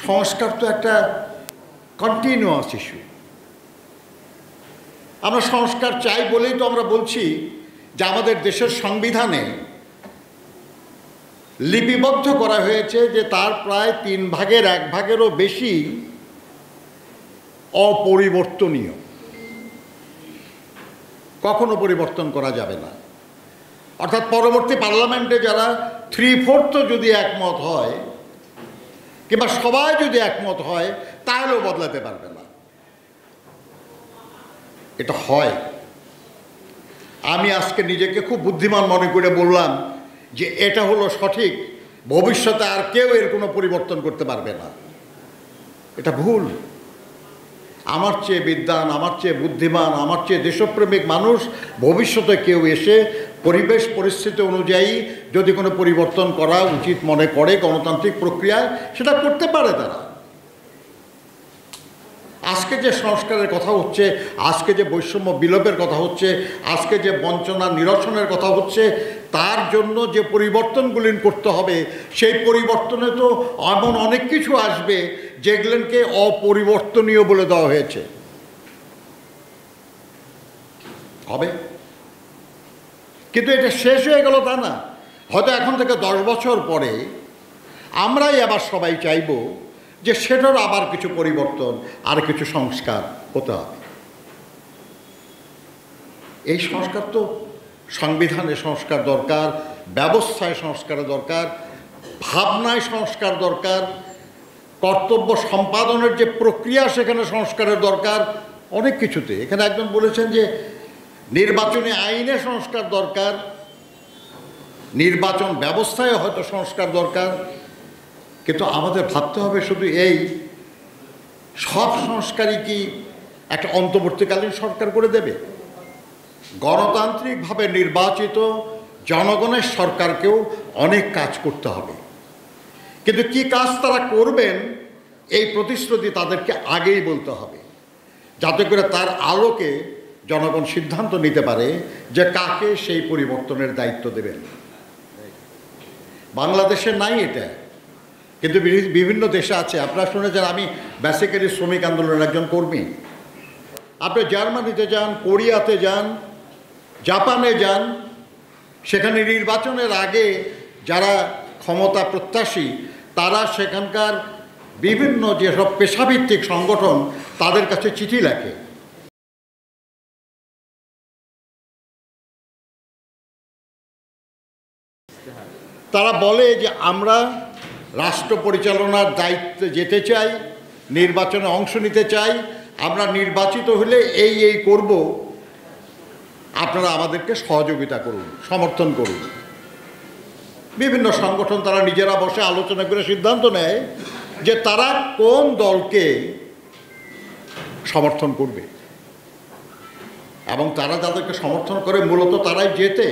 সংস্কার তো একটা কন্টিনিউয়াস ইস্যু। আমরা সংস্কার চাই বলেই তো আমরা বলছি যে আমাদের দেশের সংবিধানে লিপিবদ্ধ করা হয়েছে যে তার প্রায় 1/3 বেশি অপরিবর্তনীয়, কখনো পরিবর্তন করা যাবে না। অর্থাৎ পরবর্তী পার্লামেন্টে যারা 3/4 যদি একমত হয় কিংবা সবাই যদি একমত হয় তাহলেও বদলাতে পারবে না। এটা হয়। আমি আজকে নিজেকে খুব বুদ্ধিমান মনে করে বললাম যে এটা হলো সঠিক, ভবিষ্যতে আর কেউ এর কোনো পরিবর্তন করতে পারবে না। এটা ভুল। আমার চেয়ে বিদ্বান, আমার চেয়ে বুদ্ধিমান, আমার চেয়ে দেশপ্রেমিক মানুষ ভবিষ্যতে কেউ এসে পরিবেশ পরিস্থিতি অনুযায়ী যদি কোনো পরিবর্তন করা উচিত মনে করে গণতান্ত্রিক প্রক্রিয়ায়, সেটা করতে পারে তারা। আজকে যে সংস্কারের কথা হচ্ছে, আজকে যে বৈষম্য বিলোপের কথা হচ্ছে, আজকে যে বঞ্চনা নিরসনের কথা হচ্ছে, তার জন্য যে পরিবর্তনগুলি করতে হবে, সেই পরিবর্তনে তো এমন অনেক কিছু আসবে যেগুলোকে অপরিবর্তনীয় বলে দেওয়া হয়েছে। হবে, কিন্তু এটা শেষ হয়ে গেল তা না। হয়তো এখন থেকে 10 বছর পরে আমরাই আবার সবাই চাইব যে সেটার আবার কিছু পরিবর্তন, আর কিছু সংস্কার হতে হবে। এই সংস্কার তো সংবিধানে সংস্কার দরকার, ব্যবস্থায় সংস্কারের দরকার, ভাবনায় সংস্কার দরকার, কর্তব্য সম্পাদনের যে প্রক্রিয়া সেখানে সংস্কারের দরকার, অনেক কিছুতে। এখানে একজন বলেছেন যে নির্বাচনী আইনে সংস্কার দরকার, নির্বাচন ব্যবস্থায় হয়তো সংস্কার দরকার। কিন্তু আমাদের ভাবতে হবে শুধু এই সব সংস্কারই কি একটা অন্তর্বর্তীকালীন সরকার করে দেবে? গণতান্ত্রিকভাবে নির্বাচিত জনগণের সরকারকেও অনেক কাজ করতে হবে। কিন্তু কি কাজ তারা করবেন এই প্রতিশ্রুতি তাদেরকে আগেই বলতে হবে, যাতে করে তার আলোকে জনগণ সিদ্ধান্ত নিতে পারে যে কাকে সেই পরিবর্তনের দায়িত্ব দেবেন। বাংলাদেশে নাই এটা, কিন্তু বিভিন্ন দেশে আছে। আপনারা শুনেছেন, আমি বেসিক্যালি শ্রমিক আন্দোলনের একজন কর্মী। আপনি জার্মানিতে যান, কোরিয়াতে যান, জাপানে যান, সেখানে নির্বাচনের আগে যারা ক্ষমতা প্রত্যাশী তারা সেখানকার বিভিন্ন যেসব পেশাভিত্তিক সংগঠন তাদের কাছে চিঠি লেখে। তারা বলে যে আমরা রাষ্ট্র পরিচালনার দায়িত্বে যেতে চাই, নির্বাচনে অংশ নিতে চাই, আমরা নির্বাচিত হলে এই করব, আপনারা আমাদেরকে সহযোগিতা করুন, সমর্থন করুন। বিভিন্ন সংগঠন তারা নিজেরা বসে আলোচনা করে সিদ্ধান্ত নেয় যে তারা কোন দলকে সমর্থন করবে, এবং তারা যাদেরকে সমর্থন করে মূলত তারাই জেতে।